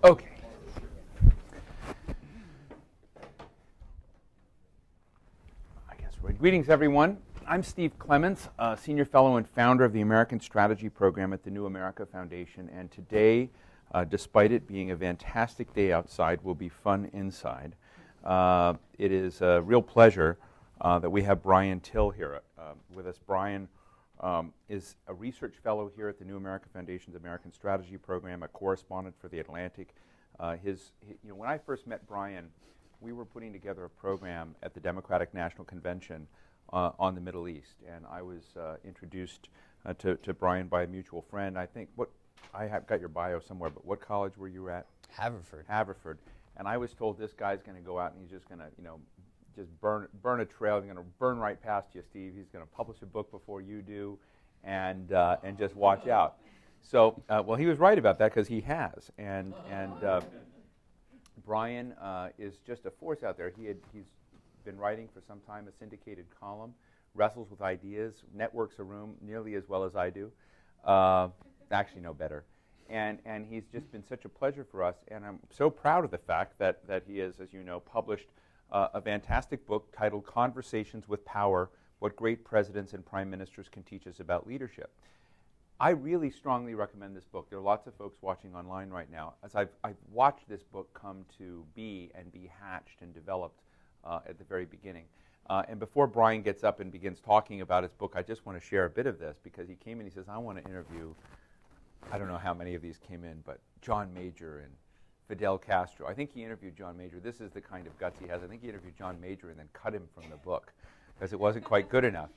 Okay. I guess we're greetings, everyone. I'm Steve Clemons, Senior Fellow and founder of the American Strategy Program at the New America Foundation. And today, despite it being a fantastic day outside, will be fun inside. It is a real pleasure that we have Brian Till here with us. Brian is a research fellow here at the New America Foundation's American Strategy Program, a correspondent for The Atlantic. When I first met Brian, we were putting together a program at the Democratic National Convention on the Middle East, and I was introduced to Brian by a mutual friend. I have got your bio somewhere, but what college were you at? Haverford. And I was told this guy's going to go out and he's just going to, just burn a trail. He's going to burn right past you, Steve. He's going to publish a book before you do, and just watch out. So, well, he was right about that because he has. And Brian is just a force out there. He's been writing for some time, a syndicated column, wrestles with ideas, networks a room nearly as well as I do. Actually, no better. And he's just been such a pleasure for us, and I'm so proud of the fact that he has, as you know, published a fantastic book titled Conversations with Power, What Great Presidents and Prime Ministers Can Teach Us About Leadership. I really strongly recommend this book. There are lots of folks watching online right now. As I've watched this book come to be and be hatched and developed at the very beginning. And before Brian gets up and begins talking about his book, I just want to share a bit of this because he came in and he says, I want to interview, I don't know how many of these came in, but John Major and Fidel Castro. I think he interviewed John Major. This is the kind of guts he has. I think he interviewed John Major and then cut him from the book because it wasn't quite good enough.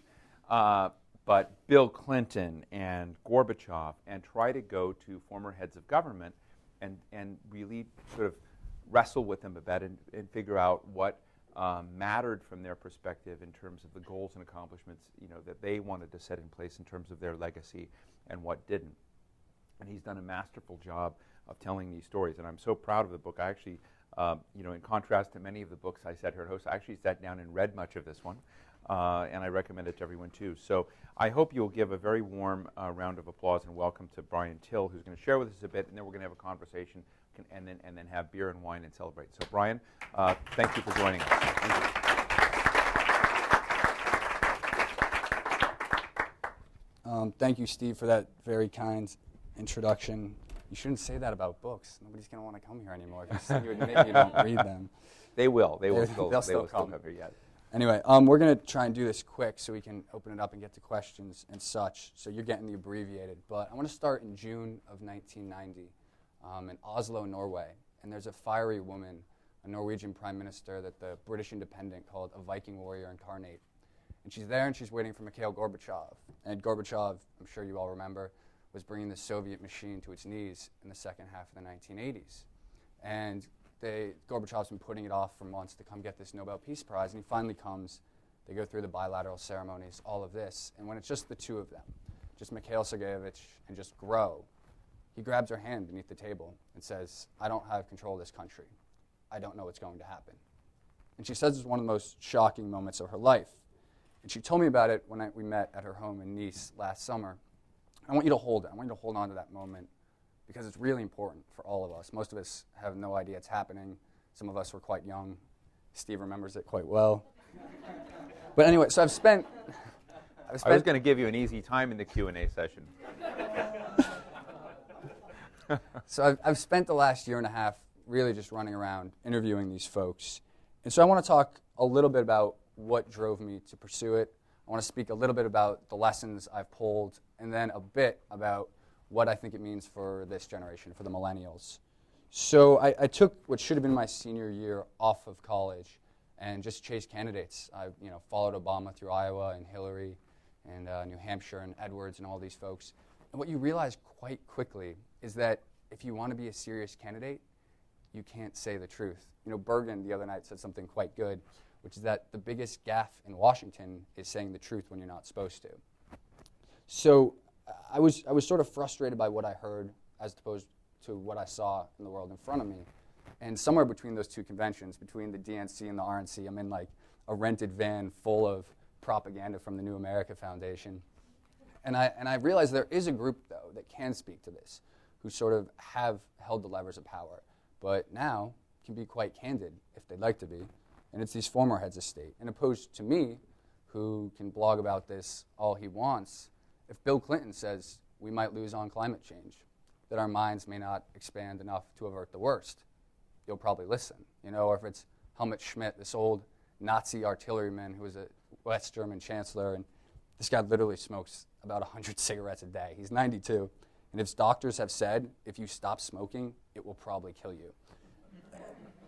But Bill Clinton and Gorbachev, and try to go to former heads of government and really sort of wrestle with them a bit and figure out what mattered from their perspective in terms of the goals and accomplishments that they wanted to set in place in terms of their legacy and what didn't. And he's done a masterful job of telling these stories, and I'm so proud of the book. I actually, in contrast to many of the books I sat here and host, I actually sat down and read much of this one, and I recommend it to everyone too. So I hope you'll give a very warm round of applause and welcome to Brian Till, who's going to share with us a bit, and then we're going to have a conversation, and then have beer and wine and celebrate. So Brian, thank you for joining us. Thank you. Thank you, Steve, for that very kind introduction. You shouldn't say that about books. Nobody's going to want to come here anymore if you admit you don't read them. They will. They'll still come here, yes. Anyway, we're going to try and do this quick so we can open it up and get to questions and such. So you're getting the abbreviated. But I want to start in June of 1990 in Oslo, Norway. And there's a fiery woman, a Norwegian prime minister that the British Independent called a Viking warrior incarnate. And she's there and she's waiting for Mikhail Gorbachev. And Gorbachev, I'm sure you all remember, was bringing the Soviet machine to its knees in the second half of the 1980s. And Gorbachev's been putting it off for months to come get this Nobel Peace Prize, and he finally comes. They go through the bilateral ceremonies, all of this, and when it's just the two of them, just Mikhail Sergeyevich and just Gro, he grabs her hand beneath the table and says, I don't have control of this country. I don't know what's going to happen. And she says it's one of the most shocking moments of her life. And she told me about it when we met at her home in Nice last summer. I want you to hold it. I want you to hold on to that moment because it's really important for all of us. Most of us have no idea it's happening. Some of us were quite young. Steve remembers it quite well. But anyway, so I've spent... I was going to give you an easy time in the Q&A session. So I've spent the last year and a half really just running around interviewing these folks. And so I want to talk a little bit about what drove me to pursue it. I want to speak a little bit about the lessons I've pulled, and then a bit about what I think it means for this generation, for the millennials. So I took what should have been my senior year off of college and just chased candidates. I followed Obama through Iowa and Hillary and New Hampshire and Edwards and all these folks. And what you realize quite quickly is that if you want to be a serious candidate, you can't say the truth. Bergen the other night said something quite good, which is that the biggest gaffe in Washington is saying the truth when you're not supposed to. So I was sort of frustrated by what I heard as opposed to what I saw in the world in front of me. And somewhere between those two conventions, between the DNC and the RNC, I'm in like a rented van full of propaganda from the New America Foundation. And I realized there is a group, though, that can speak to this, who sort of have held the levers of power. but now can be quite candid if they'd like to be. And it's these former heads of state. And opposed to me, who can blog about this all he wants, if Bill Clinton says we might lose on climate change, that our minds may not expand enough to avert the worst, you'll probably listen. Or if it's Helmut Schmidt, this old Nazi artilleryman who was a West German chancellor, and this guy literally smokes about 100 cigarettes a day. He's 92. And if doctors have said, if you stop smoking, it will probably kill you.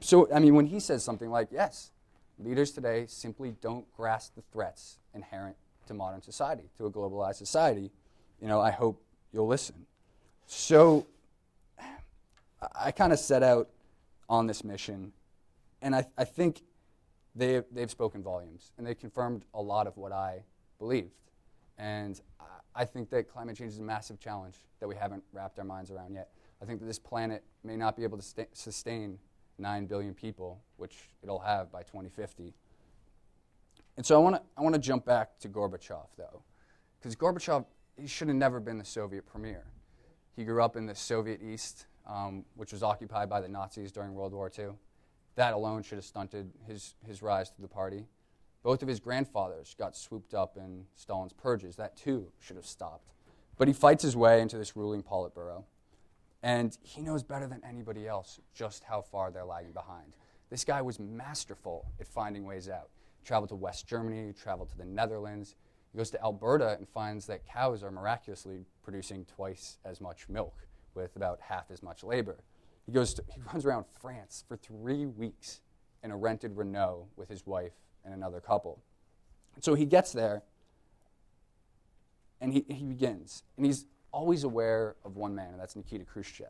So, when he says something like, yes, leaders today simply don't grasp the threats inherent to modern society, to a globalized society, I hope you'll listen. So I kind of set out on this mission, and I think they've spoken volumes, and they confirmed a lot of what I believed. And I think that climate change is a massive challenge that we haven't wrapped our minds around yet. I think that this planet may not be able to sustain 9 billion people, which it'll have by 2050. And so I want to jump back to Gorbachev, though, because Gorbachev, he should have never been the Soviet premier. He grew up in the Soviet East, which was occupied by the Nazis during World War II. That alone should have stunted his rise to the party. Both of his grandfathers got swooped up in Stalin's purges. That, too, should have stopped. But he fights his way into this ruling Politburo. And he knows better than anybody else just how far they're lagging behind. This guy was masterful at finding ways out. He traveled to West Germany, he traveled to the Netherlands. He goes to Alberta and finds that cows are miraculously producing twice as much milk with about half as much labor. He runs around France for 3 weeks in a rented Renault with his wife and another couple. So he gets there, and he begins. And he's always aware of one man, and that's Nikita Khrushchev,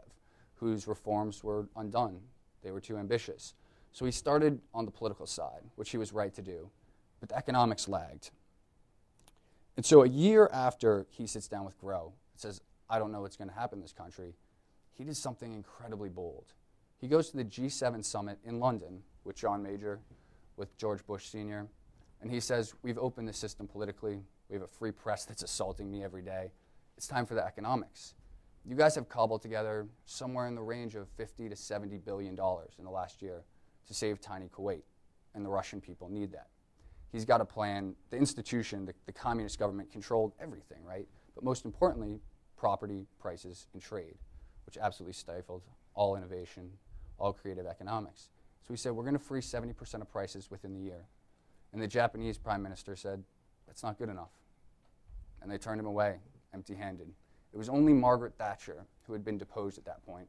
whose reforms were undone. They were too ambitious. So he started on the political side, which he was right to do, but the economics lagged. And so a year after he sits down with Gro and says, I don't know what's going to happen in this country, he did something incredibly bold. He goes to the G7 summit in London with John Major, with George Bush Sr., and he says, we've opened the system politically. We have a free press that's assaulting me every day. It's time for the economics. You guys have cobbled together somewhere in the range of $50 to $70 billion in the last year to save tiny Kuwait, and the Russian people need that. He's got a plan. The institution, the communist government, controlled everything, right? But most importantly, property, prices, and trade, which absolutely stifled all innovation, all creative economics. So he said, we're going to free 70% of prices within the year. And the Japanese prime minister said, that's not good enough. And they turned him away, empty-handed. It was only Margaret Thatcher, who had been deposed at that point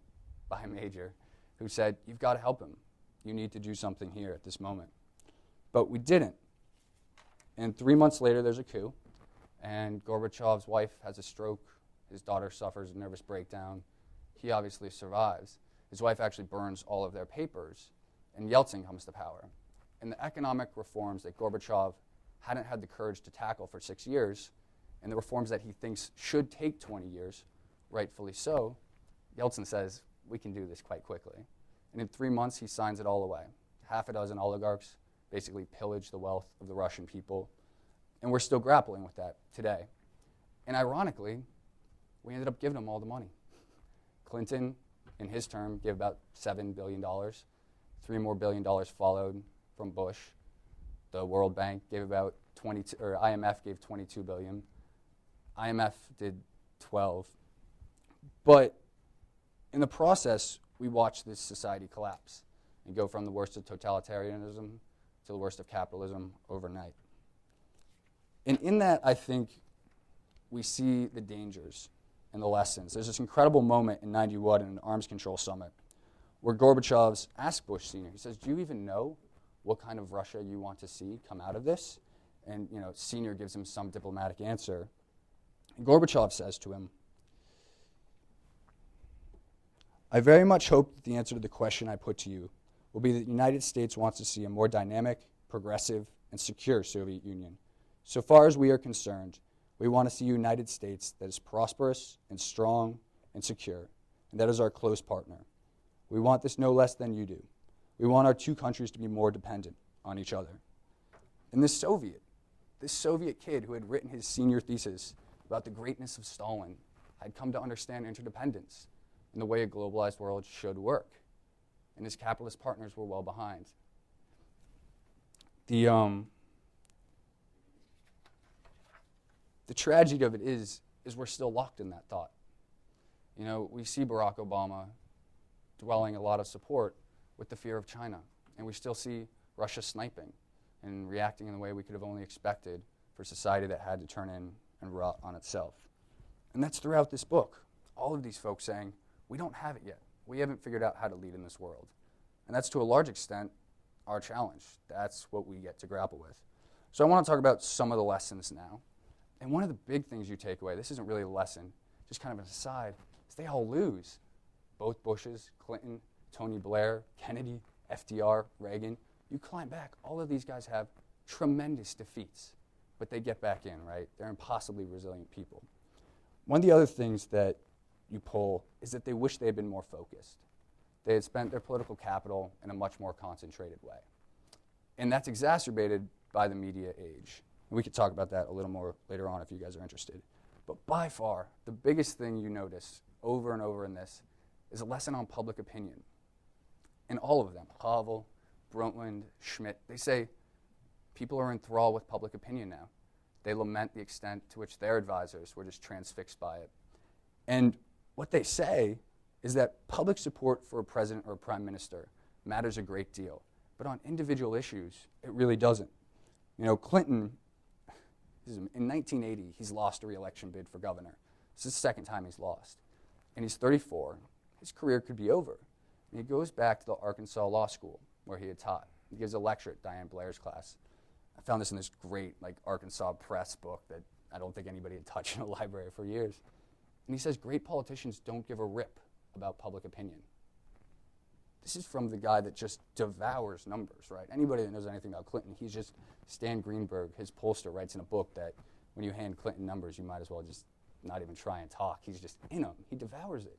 by Major, who said, you've got to help him. You need to do something here at this moment. But we didn't. And 3 months later, there's a coup, and Gorbachev's wife has a stroke. His daughter suffers a nervous breakdown. He obviously survives. His wife actually burns all of their papers, and Yeltsin comes to power. And the economic reforms that Gorbachev hadn't had the courage to tackle for 6 years, and the reforms that he thinks should take 20 years, rightfully so, Yeltsin says, we can do this quite quickly. And in 3 months, he signs it all away. Half a dozen oligarchs basically pillage the wealth of the Russian people. And we're still grappling with that today. And ironically, we ended up giving them all the money. Clinton, in his term, gave about $7 billion. $3 more billion followed from Bush. The World Bank gave about IMF gave $22 billion. IMF did 12. But in the process, we watched this society collapse and go from the worst of totalitarianism to the worst of capitalism overnight. And in that, I think we see the dangers and the lessons. There's this incredible moment in 91 in an arms control summit where Gorbachev asked Bush Sr., he says, do you even know what kind of Russia you want to see come out of this? And Sr. gives him some diplomatic answer. And Gorbachev says to him, I very much hope that the answer to the question I put to you will be that the United States wants to see a more dynamic, progressive, and secure Soviet Union. So far as we are concerned, we want to see a United States that is prosperous and strong and secure, and that is our close partner. We want this no less than you do. We want our two countries to be more dependent on each other. And this Soviet kid who had written his senior thesis about the greatness of Stalin had come to understand interdependence and the way a globalized world should work. and his capitalist partners were well behind. The tragedy of it is we're still locked in that thought. You know, we see Barack Obama dwelling a lot of support with the fear of China, and we still see Russia sniping and reacting in the way we could have only expected for society that had to turn in and rot on itself. And that's throughout this book. All of these folks saying, we don't have it yet. We haven't figured out how to lead in this world. And that's to a large extent our challenge. That's what we get to grapple with. So I want to talk about some of the lessons now. And one of the big things you take away, this isn't really a lesson, just kind of an aside, is they all lose. Both Bushes, Clinton, Tony Blair, Kennedy, FDR, Reagan. You climb back, all of these guys have tremendous defeats, but they get back in, right? They're impossibly resilient people. One of the other things that you pull is that they wish they had been more focused. They had spent their political capital in a much more concentrated way. And that's exacerbated by the media age. And we could talk about that a little more later on if you guys are interested. But by far, the biggest thing you notice over and over in this is a lesson on public opinion. And all of them, Havel, Brundtland, Schmidt, they say people are enthralled with public opinion now. They lament the extent to which their advisors were just transfixed by it. And what they say is that public support for a president or a prime minister matters a great deal. But on individual issues, it really doesn't. You know, Clinton, in 1980, he's lost a re-election bid for governor. This is the second time he's lost. And he's 34. His career could be over. And he goes back to the Arkansas Law School where he had taught. He gives a lecture at Diane Blair's class. I found this in this great Arkansas Press book that I don't think anybody had touched in a library for years. And he says great politicians don't give a rip about public opinion. This is from the guy that just devours numbers, right? Anybody that knows anything about Clinton, he's just Stan Greenberg, his pollster, writes in a book that when you hand Clinton numbers, you might as well just not even try and talk. He's just in them. He devours it.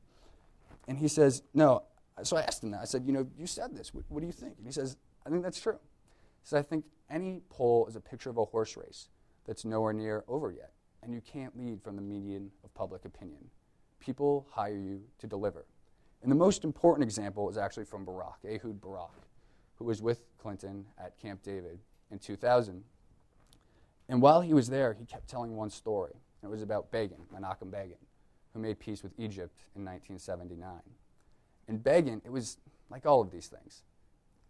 And he says, no. So I asked him that. I said, you said this. What do you think? And he says, I think that's true. He said, I think any poll is a picture of a horse race that's nowhere near over yet. And you can't lead from the median of public opinion. People hire you to deliver. And the most important example is actually from Barak, Ehud Barak, who was with Clinton at Camp David in 2000. And while he was there, he kept telling one story. And it was about Begin, Menachem Begin, who made peace with Egypt in 1979. And Begin, it was like all of these things.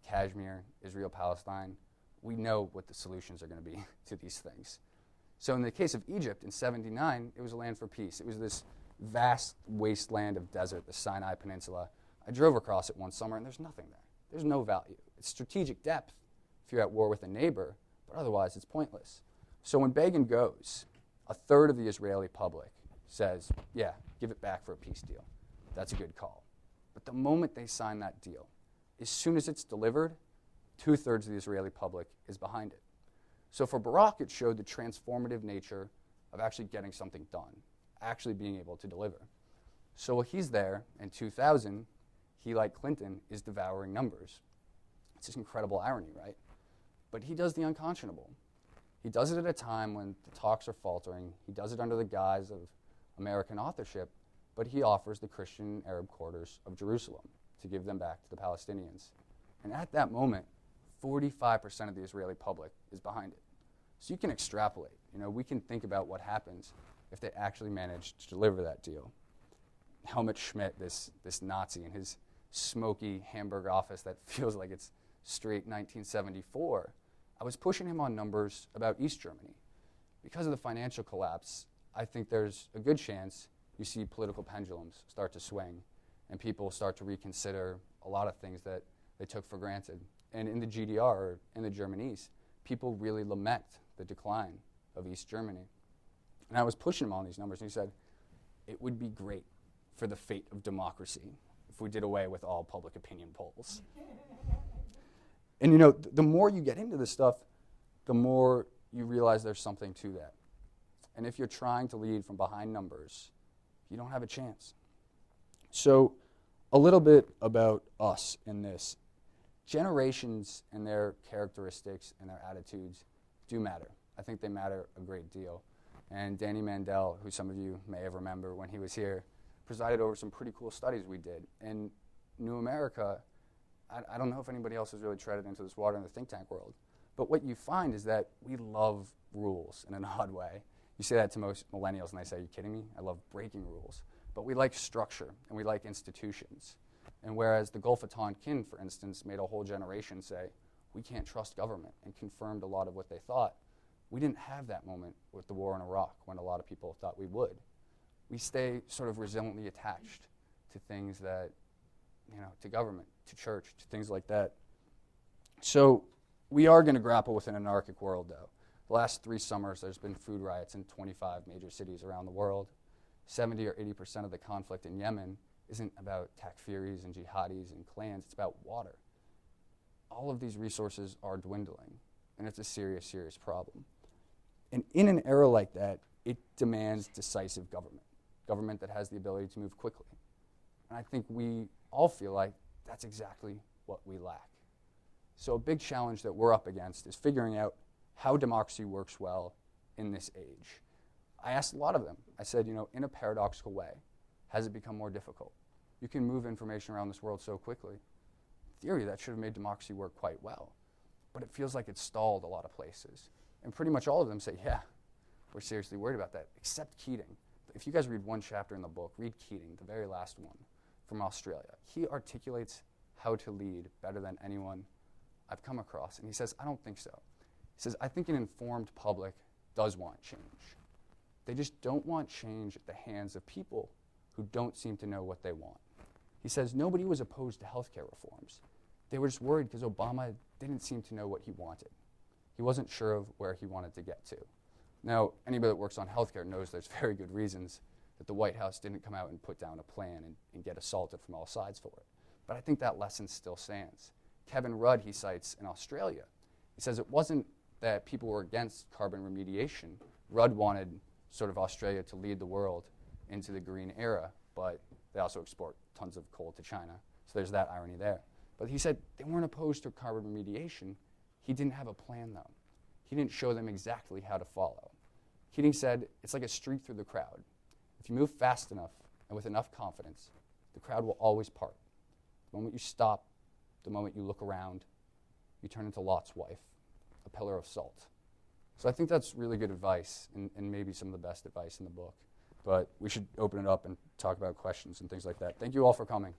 Kashmir, Israel, Palestine. We know what the solutions are going to be to these things. So in the case of Egypt in 79, it was a land for peace. It was this vast wasteland of desert, the Sinai Peninsula. I drove across it one summer, and there's nothing there. There's no value. It's strategic depth if you're at war with a neighbor, but otherwise it's pointless. So when Begin goes, a third of the Israeli public says, yeah, give it back for a peace deal. That's a good call. But the moment they sign that deal, as soon as it's delivered, 2/3 of the Israeli public is behind it. So for Barak, it showed the transformative nature of actually getting something done, actually being able to deliver. So while he's there in 2000, he, like Clinton, is devouring numbers. It's this incredible irony, right? But he does the unconscionable. He does it at a time when the talks are faltering. He does it under the guise of American authorship, but he offers the Christian Arab quarters of Jerusalem to give them back to the Palestinians. And at that moment, 45% of the Israeli public is behind it. So you can extrapolate. We can think about what happens if they actually manage to deliver that deal. Helmut Schmidt, this Nazi in his smoky Hamburg office that feels like it's straight 1974, I was pushing him on numbers about East Germany. Because of the financial collapse, I think there's a good chance you see political pendulums start to swing and people start to reconsider a lot of things that they took for granted. And in the GDR, or in the German East, people really lament the decline of East Germany. And I was pushing him on these numbers, and he said, it would be great for the fate of democracy if we did away with all public opinion polls. And the more you get into this stuff, the more you realize there's something to that. And if you're trying to lead from behind numbers, you don't have a chance. So a little bit about us in this. Generations and their characteristics and their attitudes do matter. I think they matter a great deal. And Danny Mandel, who some of you may have remembered when he was here, presided over some pretty cool studies we did. In New America, I don't know if anybody else has really treaded into this water in the think tank world, but what you find is that we love rules in an odd way. You say that to most millennials, and they say, "Are you kidding me? I love breaking rules." But we like structure, and we like institutions. And whereas the Gulf of Tonkin, for instance, made a whole generation say, we can't trust government, and confirmed a lot of what they thought, we didn't have that moment with the war in Iraq when a lot of people thought we would. We stay sort of resiliently attached to things that, to government, to church, to things like that. So we are going to grapple with an anarchic world, though. The last 3 summers, there's been food riots in 25 major cities around the world. 70 or 80% of the conflict in Yemen isn't about takfiris and jihadis and clans, it's about water. All of these resources are dwindling, and it's a serious, serious problem. And in an era like that, it demands decisive government that has the ability to move quickly. And I think we all feel like that's exactly what we lack. So a big challenge that we're up against is figuring out how democracy works well in this age. I asked a lot of them. I said, in a paradoxical way, has it become more difficult? You can move information around this world so quickly. In theory, that should have made democracy work quite well. But it feels like it's stalled a lot of places. And pretty much all of them say, yeah, we're seriously worried about that, except Keating. If you guys read one chapter in the book, read Keating, the very last one, from Australia. He articulates how to lead better than anyone I've come across. And he says, I don't think so. He says, I think an informed public does want change. They just don't want change at the hands of people who don't seem to know what they want. He says nobody was opposed to healthcare reforms. They were just worried because Obama didn't seem to know what he wanted. He wasn't sure of where he wanted to get to. Now, anybody that works on healthcare knows there's very good reasons that the White House didn't come out and put down a plan and get assaulted from all sides for it. But I think that lesson still stands. Kevin Rudd, he cites in Australia, he says it wasn't that people were against carbon remediation. Rudd wanted sort of Australia to lead the world into the green era, but they also export tons of coal to China. So there's that irony there. But he said they weren't opposed to carbon remediation. He didn't have a plan, though. He didn't show them exactly how to follow. Keating said it's like a streak through the crowd. If you move fast enough and with enough confidence, the crowd will always part. The moment you stop, the moment you look around, you turn into Lot's wife, a pillar of salt. So I think that's really good advice and maybe some of the best advice in the book. But we should open it up and talk about questions and things like that. Thank you all for coming.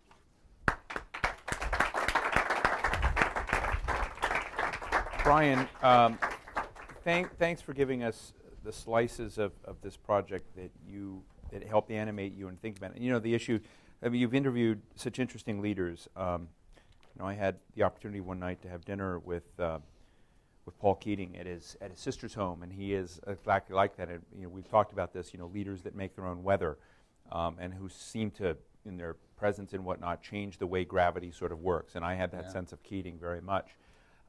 Brian, thanks for giving us the slices of this project that helped animate you and think about it. The issue, you've interviewed such interesting leaders. I had the opportunity one night to have dinner with Paul Keating at his sister's home, and he is exactly like that. And, we've talked about this. Leaders that make their own weather, and who seem to, in their presence and whatnot, change the way gravity sort of works. And I had that sense of Keating very much.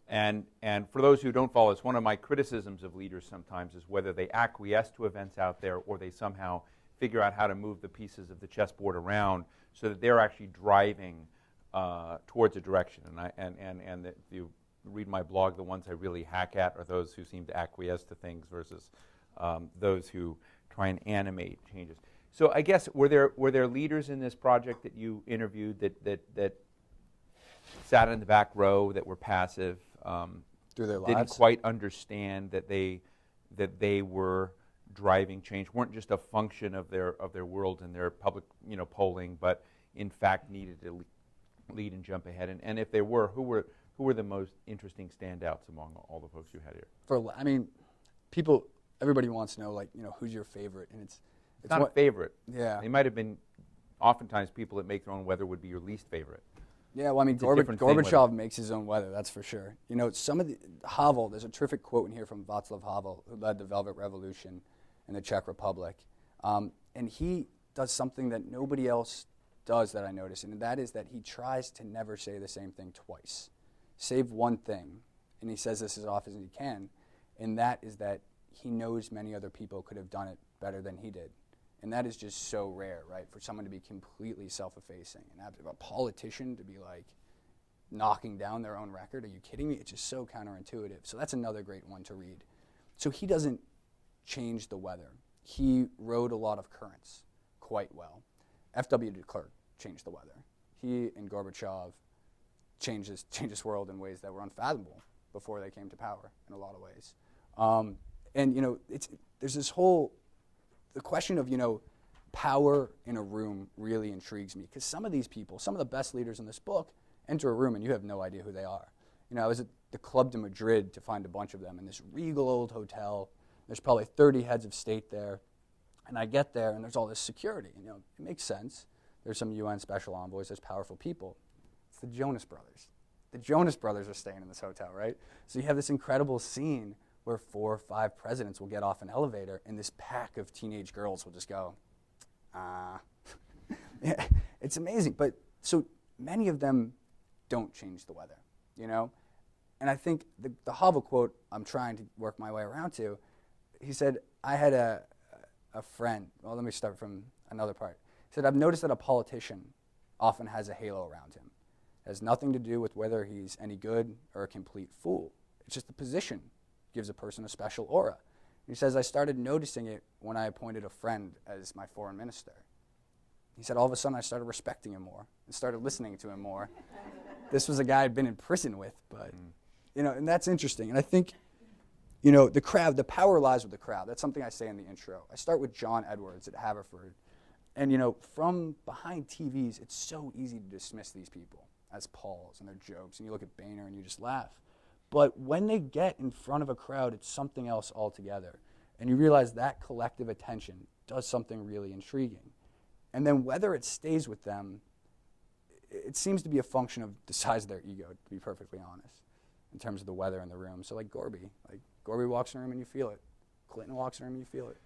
And for those who don't follow, it's one of my criticisms of leaders sometimes is whether they acquiesce to events out there or they somehow figure out how to move the pieces of the chessboard around so that they're actually driving towards a direction. And if you read my blog, the ones I really hack at are those who seem to acquiesce to things versus those who try and animate changes. So I guess were there leaders in this project that you interviewed that sat in the back row, that were passive, Through their didn't lives? quite understand that they were driving change, weren't just a function of their world and their public polling, but in fact needed to lead and jump ahead? And if they were, who were the most interesting standouts among all the folks you had here? Everybody wants to know, who's your favorite, and it's not a favorite. Yeah. They might have been, oftentimes people that make their own weather would be your least favorite. Yeah, well, Gorbachev makes his own weather, that's for sure. Some of Havel, there's a terrific quote in here from Václav Havel, who led the Velvet Revolution in the Czech Republic. And he does something that nobody else does that I notice, and that is that he tries to never say the same thing twice. Save one thing, and he says this as often as he can, and that is that he knows many other people could have done it better than he did. And that is just so rare, right? For someone to be completely self-effacing and have a politician to be knocking down their own record. Are you kidding me? It's just so counterintuitive. So that's another great one to read. So he doesn't change the weather. He rode a lot of currents quite well. F.W. de Klerk changed the weather. He and Gorbachev change this world in ways that were unfathomable before they came to power in a lot of ways. And there's this the question of power in a room really intrigues me, because some of these people, some of the best leaders in this book, enter a room and you have no idea who they are. I was at the Club de Madrid to find a bunch of them in this regal old hotel. There's probably 30 heads of state there. And I get there and there's all this security. It makes sense. There's some UN special envoys, there's powerful people. It's the Jonas Brothers. The Jonas Brothers are staying in this hotel, right? So you have this incredible scene where 4 or 5 presidents will get off an elevator and this pack of teenage girls will just go, Yeah, it's amazing. But so many of them don't change the weather, And I think the Havel quote I'm trying to work my way around to, he said, I had a friend. Well, let me start from another part. He said, I've noticed that a politician often has a halo around him. It has nothing to do with whether he's any good or a complete fool. It's just the position gives a person a special aura. He says, I started noticing it when I appointed a friend as my foreign minister. He said, all of a sudden I started respecting him more and started listening to him more. This was a guy I'd been in prison with, but, and that's interesting. And I think, the crowd, the power lies with the crowd. That's something I say in the intro. I start with John Edwards at Haverford. And, from behind TVs, it's so easy to dismiss these people as Pauls and their jokes. And you look at Boehner and you just laugh. But when they get in front of a crowd, it's something else altogether. And you realize that collective attention does something really intriguing. And then whether it stays with them, it seems to be a function of the size of their ego, to be perfectly honest, in terms of the weather in the room. So like Gorby walks in a room and you feel it. Clinton walks in a room and you feel it.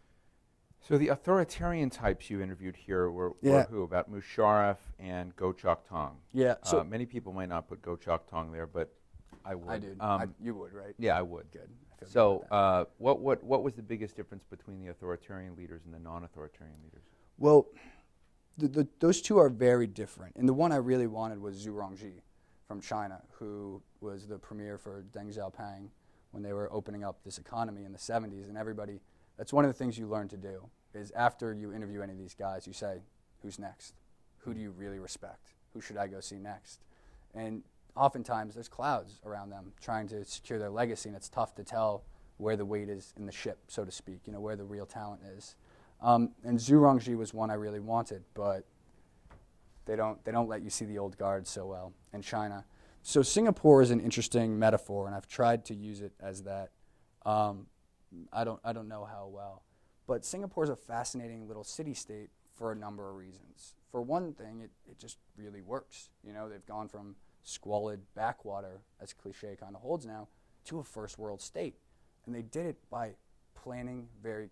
So the authoritarian types you interviewed here were who? About Musharraf and Goh Chok Tong. Yeah. So many people might not put Goh Chok Tong there, but I would. I did. You would, right? Yeah, I would. Good. So what was the biggest difference between the authoritarian leaders and the non-authoritarian leaders? Well, those two are very different. And the one I really wanted was Zhu Rongji from China, who was the premier for Deng Xiaoping when they were opening up this economy in the 70s. And everybody, that's one of the things you learn to do, is after you interview any of these guys, you say, who's next? Who do you really respect? Who should I go see next? And oftentimes there's clouds around them trying to secure their legacy, and it's tough to tell where the weight is in the ship, so to speak, where the real talent is. And Zhu Rongji was one I really wanted, but they don't let you see the old guard so well in China. So Singapore is an interesting metaphor, and I've tried to use it as that. I don't know how well, but Singapore is a fascinating little city-state for a number of reasons. For one thing, it just really works. They've gone from squalid backwater, as cliche kind of holds now, to a first world state, and they did it by planning very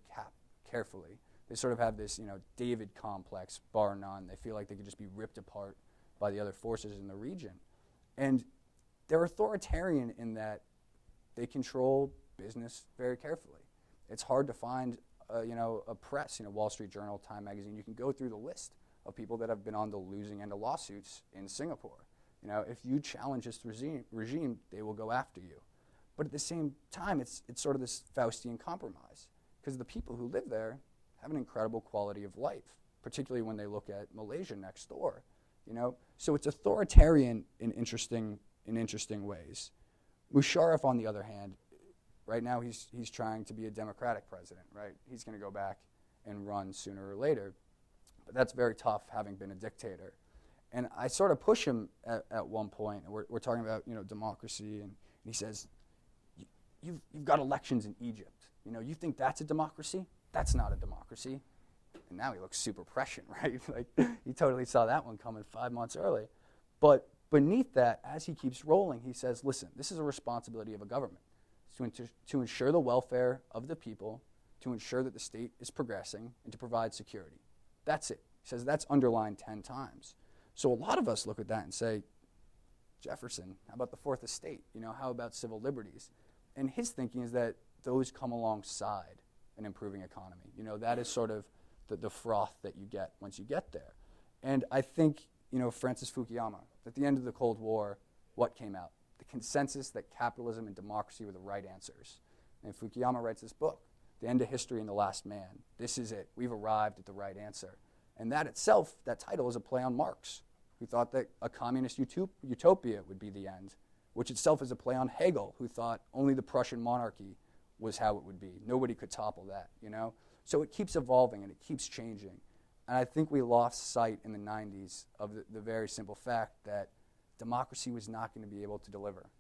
carefully. They sort of have this, David complex, bar none. They feel like they could just be ripped apart by the other forces in the region. And they're authoritarian in that they control business very carefully. It's hard to find, a press, Wall Street Journal, Time Magazine. You can go through the list of people that have been on the losing end of lawsuits in Singapore. If you challenge this regime, they will go after you. But at the same time, it's sort of this Faustian compromise, because the people who live there have an incredible quality of life, particularly when they look at Malaysia next door, So it's authoritarian in interesting ways. Musharraf, on the other hand, right now he's trying to be a democratic president, right? He's going to go back and run sooner or later, but that's very tough, having been a dictator. And I sort of push him at one point, and we're talking about democracy, and he says, you've got elections in Egypt. You think that's a democracy? That's not a democracy. And now he looks super prescient, right? Like, he totally saw that one coming 5 months early. But beneath that, as he keeps rolling, he says, listen, this is a responsibility of a government. It's to ensure the welfare of the people, to ensure that the state is progressing, and to provide security. That's it. He says that's underlined 10 times. So a lot of us look at that and say, Jefferson, how about the Fourth Estate? How about civil liberties? And his thinking is that those come alongside an improving economy. That is sort of the froth that you get once you get there. And I think, Francis Fukuyama, at the end of the Cold War, what came out? The consensus that capitalism and democracy were the right answers. And Fukuyama writes this book, The End of History and the Last Man. This is it. We've arrived at the right answer. And that itself, that title, is a play on Marx, who thought that a communist utopia would be the end, which itself is a play on Hegel, who thought only the Prussian monarchy was how it would be. Nobody could topple that, you know? So it keeps evolving and it keeps changing. And I think we lost sight in the 90s of the very simple fact that democracy was not going to be able to deliver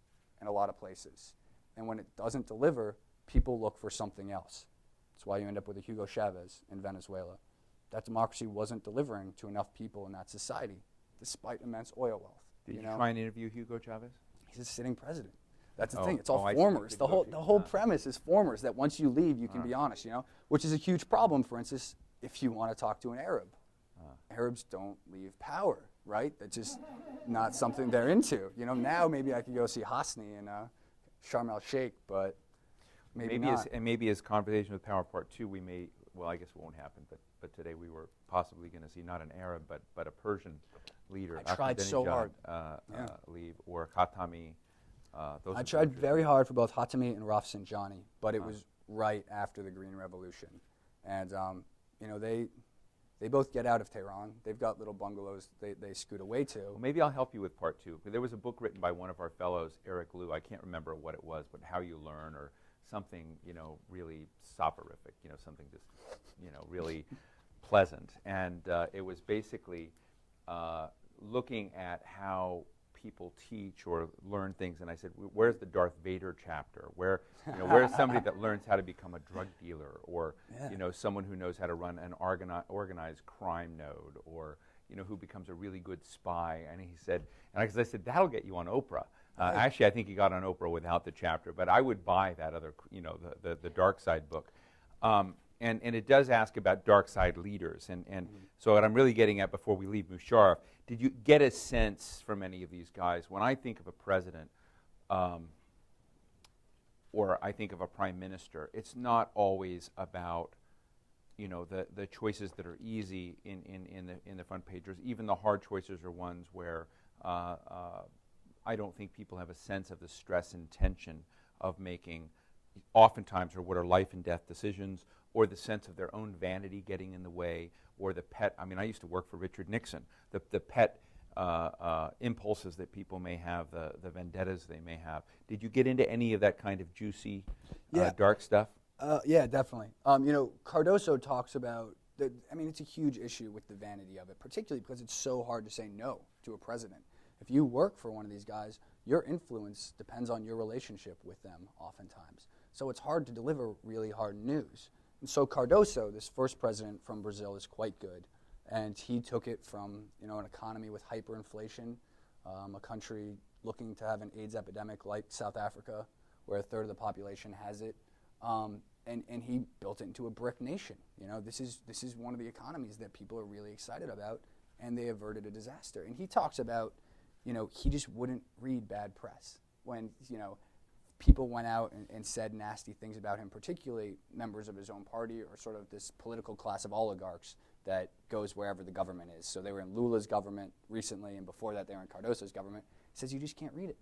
in a lot of places. And when it doesn't deliver, people look for something else. That's why you end up with a Hugo Chavez in Venezuela. That democracy wasn't delivering to enough people in that society, despite immense oil wealth. Did you try and interview Hugo Chavez? He's a sitting president. That's the thing. It's all I formers. see. The whole premise is formers, that once you leave, you can be honest, you know, which is a huge problem, for instance, if you want to talk to an Arab. Arabs don't leave power, right? That's just not something they're into. You know, now maybe I could go see Hosni in Sharm el-Sheikh, but maybe not. Maybe as Conversation with Power Part 2, we may, well, I guess it won't happen, but today we were possibly going to see not an Arab, but a Persian leader. I tried so hard. Leave, or Khatami. I tried very hard for both Khatami and Rafsanjani, but it was right after the Green Revolution. And, you know, they both get out of Tehran. They've got little bungalows they scoot away to. Well, maybe I'll help you with part 2. There was a book written by one of our fellows, Eric Liu. I can't remember what it was, but How You Learn, or something, you know, really soporific, you know, something just, you know, really pleasant. And it was basically looking at how people teach or learn things, and I said, where's the Darth Vader chapter? Where's somebody that learns how to become a drug dealer, or you know, someone who knows how to run an organized crime node, or you know, who becomes a really good spy? And he said, and I said, that'll get you on Oprah. Actually, I think he got on Oprah without the chapter, but I would buy that other, you know, the dark side book. And it does ask about dark side leaders. And so what I'm really getting at before we leave Musharraf, did you get a sense from any of these guys, when I think of a president or I think of a prime minister, it's not always about, you know, the choices that are easy in the front pages. Even the hard choices are ones where I don't think people have a sense of the stress and tension of making, oftentimes, or what are life and death decisions, or the sense of their own vanity getting in the way, or the pet. I mean, I used to work for Richard Nixon. The pet impulses that people may have, the vendettas they may have. Did you get into any of that kind of juicy, dark stuff? Yeah, definitely. You know, Cardoso talks about, I mean, it's a huge issue with the vanity of it, particularly because it's so hard to say no to a president. If you work for one of these guys, your influence depends on your relationship with them oftentimes. So it's hard to deliver really hard news. And so Cardoso, this first president from Brazil, is quite good. And he took it from, you know, an economy with hyperinflation, a country looking to have an AIDS epidemic like South Africa, where a third of the population has it. And he built it into a brick nation. You know, this is one of the economies that people are really excited about, and they averted a disaster. And he talks about, you know, he just wouldn't read bad press. When, you know, people went out and said nasty things about him, particularly members of his own party or sort of this political class of oligarchs that goes wherever the government is. So they were in Lula's government recently, and before that they were in Cardoso's government. He says you just can't read it.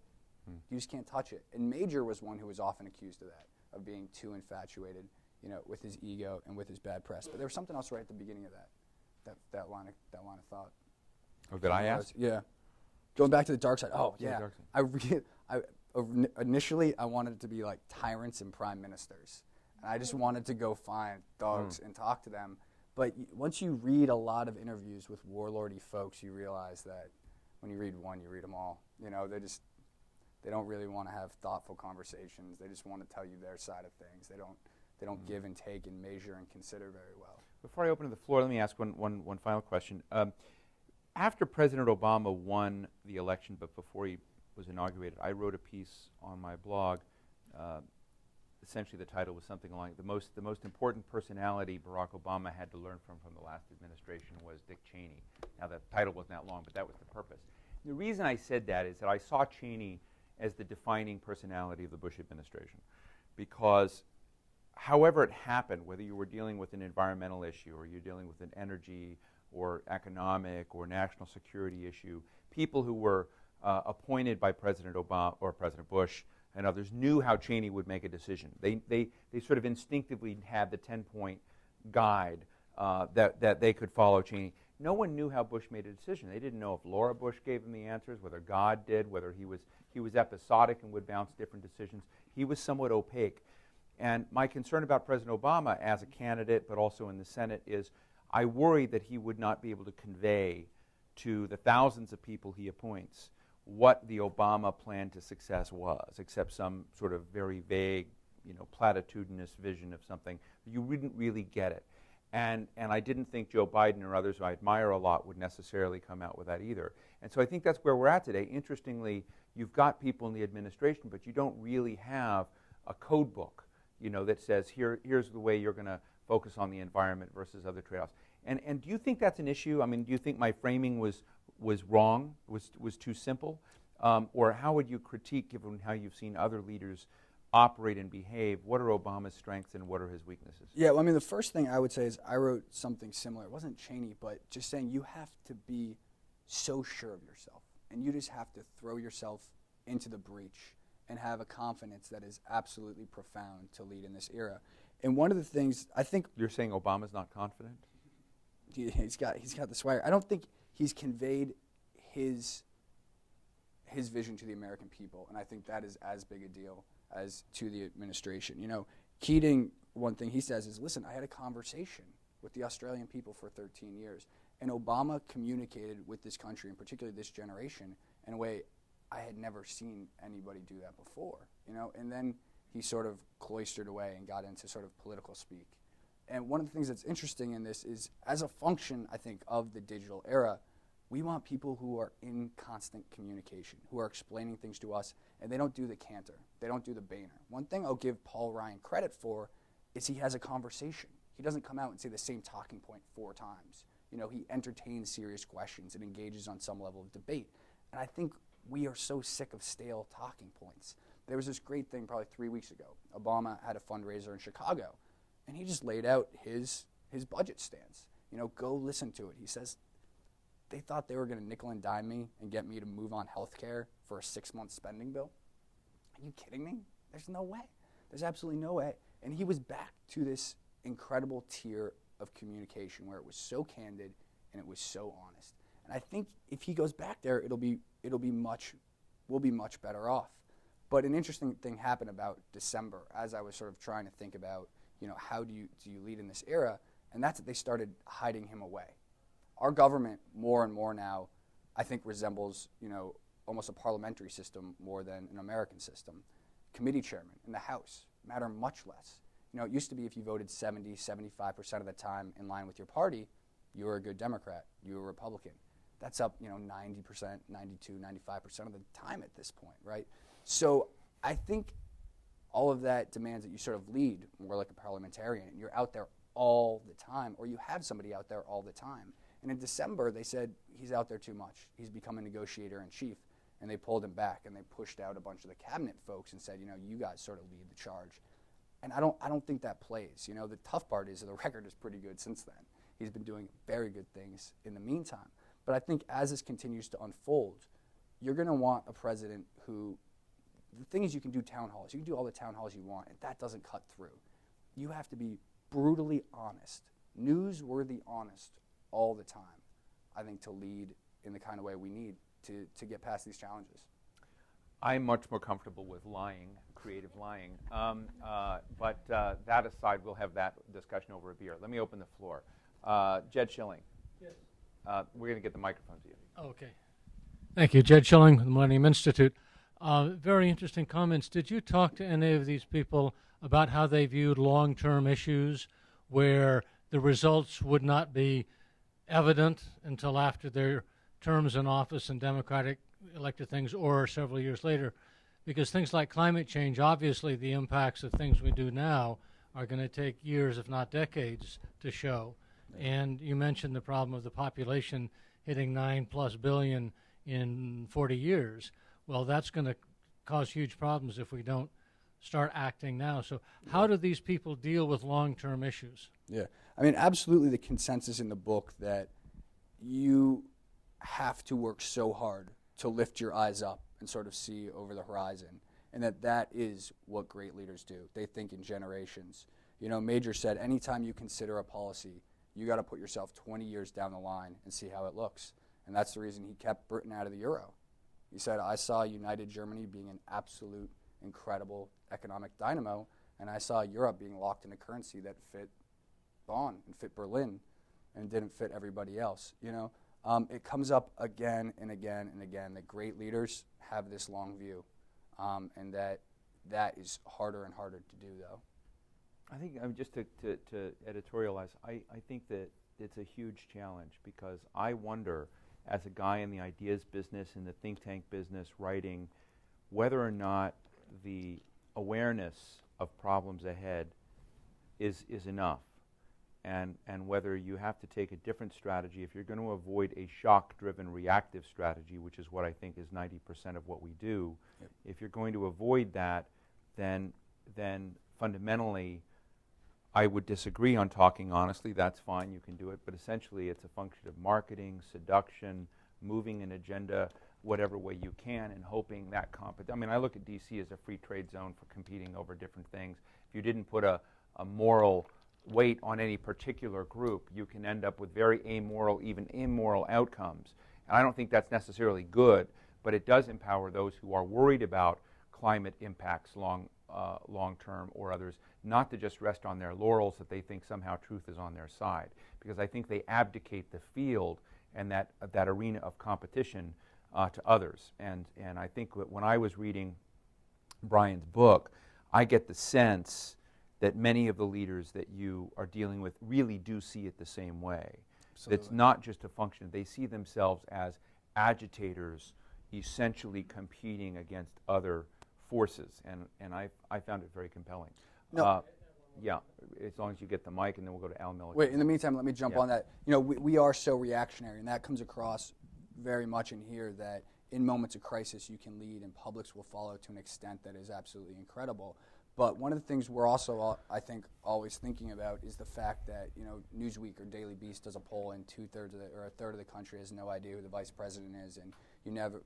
You just can't touch it. And Major was one who was often accused of that, of being too infatuated, you know, with his ego and with his bad press. But there was something else right at the beginning of that line of thought. Oh, did I ask? Yeah. Going back to the dark side. Oh, yeah. I initially, I wanted it to be like tyrants and prime ministers. And I just wanted to go find thugs and talk to them. But once you read a lot of interviews with warlordy folks, you realize that when you read one, you read them all. You know, they don't really want to have thoughtful conversations. They just want to tell you their side of things. They don't give and take and measure and consider very well. Before I open to the floor, let me ask one final question. After President Obama won the election, but before he was inaugurated, I wrote a piece on my blog. Essentially, the title was something like the most important personality Barack Obama had to learn from the last administration was Dick Cheney. Now, the title wasn't that long, but that was the purpose. The reason I said that is that I saw Cheney as the defining personality of the Bush administration, because however it happened, whether you were dealing with an environmental issue or you're dealing with an energy or economic or national security issue, people who were appointed by President Obama or President Bush and others knew how Cheney would make a decision. They sort of instinctively had the 10-point guide that they could follow Cheney. no one knew how Bush made a decision. They didn't know if Laura Bush gave him the answers, whether God did, whether he was episodic and would bounce different decisions. He was somewhat opaque. And my concern about President Obama as a candidate, but also in the Senate, is I worry that he would not be able to convey to the thousands of people he appoints what the Obama plan to success was, except some sort of very vague, platitudinous vision of something. You wouldn't really get it. And I didn't think Joe Biden or others who I admire a lot would necessarily come out with that either. And so I think that's where we're at today. Interestingly, you've got people in the administration, but you don't really have a code book, that says here's the way you're going to focus on the environment versus other trade-offs. And do you think that's an issue? I mean, do you think my framing was wrong, was too simple? Or how would you critique, given how you've seen other leaders operate and behave? What are Obama's strengths and what are his weaknesses? Yeah, well, I mean, the first thing I would say is I wrote something similar. It wasn't Cheney, but just saying you have to be so sure of yourself. And you just have to throw yourself into the breach and have a confidence that is absolutely profound to lead in this era. And one of the things I think... You're saying Obama's not confident? He's got the swagger. I don't think he's conveyed his vision to the American people, and I think that is as big a deal as to the administration. Keating, one thing he says is, listen, I had a conversation with the Australian people for 13 years, and Obama communicated with this country, and particularly this generation, in a way I had never seen anybody do that before, and then he sort of cloistered away and got into sort of political speak. And one of the things that's interesting in this is, as a function, I think, of the digital era, we want people who are in constant communication, who are explaining things to us, and they don't do the canter. They don't do the Boehner. One thing I'll give Paul Ryan credit for is he has a conversation. He doesn't come out and say the same talking point 4 times. He entertains serious questions and engages on some level of debate. And I think we are so sick of stale talking points. There was this great thing probably 3 weeks ago. Obama had a fundraiser in Chicago, and he just laid out his budget stance. Go listen to it. He says, they thought they were going to nickel and dime me and get me to move on health care for a 6-month spending bill. Are you kidding me? There's no way. There's absolutely no way. And he was back to this incredible tier of communication where it was so candid and it was so honest. And I think if he goes back there, we'll be much better off. But an interesting thing happened about December as I was sort of trying to think about, how do you lead in this era? And that's that they started hiding him away. Our government, more and more now, I think resembles, almost a parliamentary system more than an American system. Committee chairmen in the House matter much less. It used to be if you voted 70, 75% of the time in line with your party, you were a good Democrat, you were a Republican. That's up, 90%, 92, 95% of the time at this point, right? So I think all of that demands that you sort of lead more like a parliamentarian. You're out there all the time, or you have somebody out there all the time. And in December, they said, he's out there too much. He's become a negotiator-in-chief. And they pulled him back, and they pushed out a bunch of the cabinet folks and said, you guys sort of lead the charge. And I don't think that plays. The tough part is the record is pretty good since then. He's been doing very good things in the meantime. But I think as this continues to unfold, you're going to want a president who, the thing is you can do town halls. You can do all the town halls you want, and that doesn't cut through. You have to be brutally honest, newsworthy honest all the time, I think, to lead in the kind of way we need to get past these challenges. I'm much more comfortable with lying, creative lying. But that aside, we'll have that discussion over a beer. Let me open the floor. Jed Schilling. Yes. We're going to get the microphone to you. Okay. Thank you. Jed Schilling, the Millennium Institute. Very interesting comments. Did you talk to any of these people about how they viewed long-term issues where the results would not be evident until after their terms in office and Democratic elected things or several years later? Because things like climate change, obviously the impacts of things we do now are going to take years, if not decades, to show. And you mentioned the problem of the population hitting 9+ billion in 40 years. Well, that's going to cause huge problems if we don't start acting now. So how do these people deal with long-term issues? Yeah, I mean, absolutely the consensus in the book that you have to work so hard to lift your eyes up and sort of see over the horizon, and that is what great leaders do. They think in generations. Major said, anytime you consider a policy, You got to put yourself 20 years down the line and see how it looks. And that's the reason he kept Britain out of the euro. He said, I saw United Germany being an absolute incredible economic dynamo, and I saw Europe being locked in a currency that fit Bonn and fit Berlin and didn't fit everybody else. It comes up again and again and again that great leaders have this long view, and that is harder and harder to do, though. I think, just to editorialize, I think that it's a huge challenge, because I wonder, as a guy in the ideas business, in the think tank business, writing, whether or not the awareness of problems ahead is enough, and whether you have to take a different strategy if you're going to avoid a shock-driven reactive strategy, which is what I think is 90% of what we do. Yep. If you're going to avoid that, then fundamentally, I would disagree on talking honestly. That's fine, you can do it, but essentially it's a function of marketing, seduction, moving an agenda whatever way you can, and hoping that I look at DC as a free trade zone for competing over different things. If you didn't put a moral weight on any particular group, you can end up with very amoral, even immoral outcomes. And I don't think that's necessarily good, but it does empower those who are worried about climate impacts long term or others, not to just rest on their laurels that they think somehow truth is on their side, because I think they abdicate the field and that arena of competition to others. And I think that when I was reading Brian's book, I get the sense that many of the leaders that you are dealing with really do see it the same way. Absolutely. It's not just a function. They see themselves as agitators essentially competing against other forces, and I found it very compelling. No. Yeah, as long as you get the mic, and then we'll go to Al Milliken. Wait, in the meantime, let me jump on that. We are so reactionary, and that comes across very much in here, that in moments of crisis you can lead and publics will follow to an extent that is absolutely incredible. But one of the things we're also, I think, always thinking about is the fact that, Newsweek or Daily Beast does a poll, and a third of the country has no idea who the vice president is, and